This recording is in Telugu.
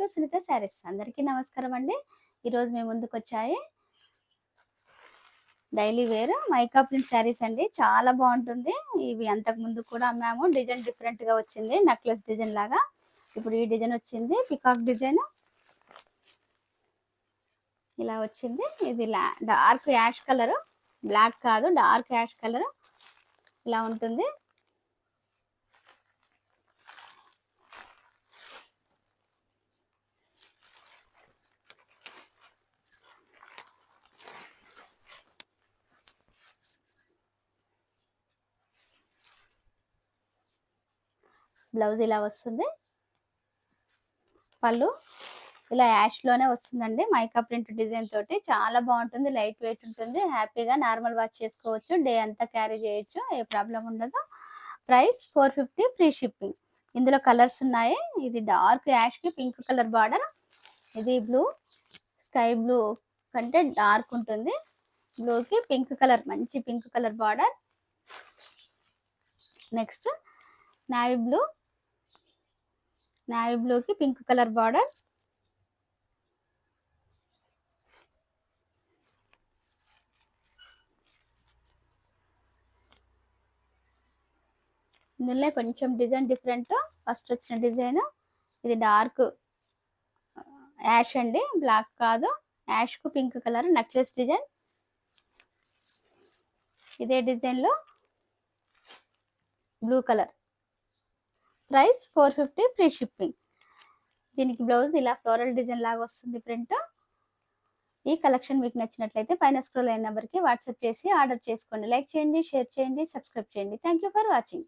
టు సునీత శారీస్. అందరికీ నమస్కారం అండి. ఈరోజు మేము ముందుకు వచ్చాయి daily wear mica print saris అండి. చాలా బాగుంటుంది. ఇవి అంతకు ముందు కూడా అమ్మాము. డిజైన్ డిఫరెంట్ గా వచ్చింది, నెక్లెస్ డిజైన్ లాగా. ఇప్పుడు ఈ డిజైన్ వచ్చింది, పికాక్ డిజైన్ ఇలా వచ్చింది. ఇది డార్క్ యాష్ కలర్, బ్లాక్ కాదు, డార్క్ యాష్ కలర్ ఇలా ఉంటుంది. బ్లౌజ్ ఇలా వస్తుంది. పళ్ళు ఇలా యాష్ లోనే వస్తుందండి. మైకా ప్రింట్ డిజైన్ తోటి చాలా బాగుంటుంది. లైట్ వెయిట్ ఉంటుంది. హ్యాపీగా నార్మల్ వాష్ చేసుకోవచ్చు. డే అంతా క్యారీ చేయొచ్చు, ఏ ప్రాబ్లం ఉండదు. Price 450 free shipping. ఇందులో కలర్స్ ఉన్నాయి. ఇది డార్క్ యాష్ కి పింక్ కలర్ బార్డర్. ఇది బ్లూ, స్కై బ్లూ కంటే డార్క్ ఉంటుంది. బ్లూకి పింక్ కలర్, మంచి pink colour border. Next navy blue, navy బ్లూకి పింక్ కలర్ బార్డర్. ఇందులో కొంచెం డిజైన్ డిఫరెంట్. ఫస్ట్ వచ్చిన డిజైన్ ఇది డార్క్ యాష్ అండి, బ్లాక్ కాదు. యాష్ కు పింక్ కలర్ నెక్లెస్ డిజైన్. ఇదే డిజైన్ లో blue colour. Price 450 free shipping. దీనికి బ్లౌజ్ ఇలా ఫ్లోరల్ డిజైన్ లాగా వస్తుంది ప్రింట్. ఈ కలెక్షన్ మీకు నచ్చినట్లయితే పైన స్క్రోల్ అయిన నెంబర్కి వాట్సాప్ చేసి ఆర్డర్ చేసుకోండి. లైక్ చేయండి, షేర్ చేయండి, సబ్స్క్రైబ్ చేయండి. Thank you for watching.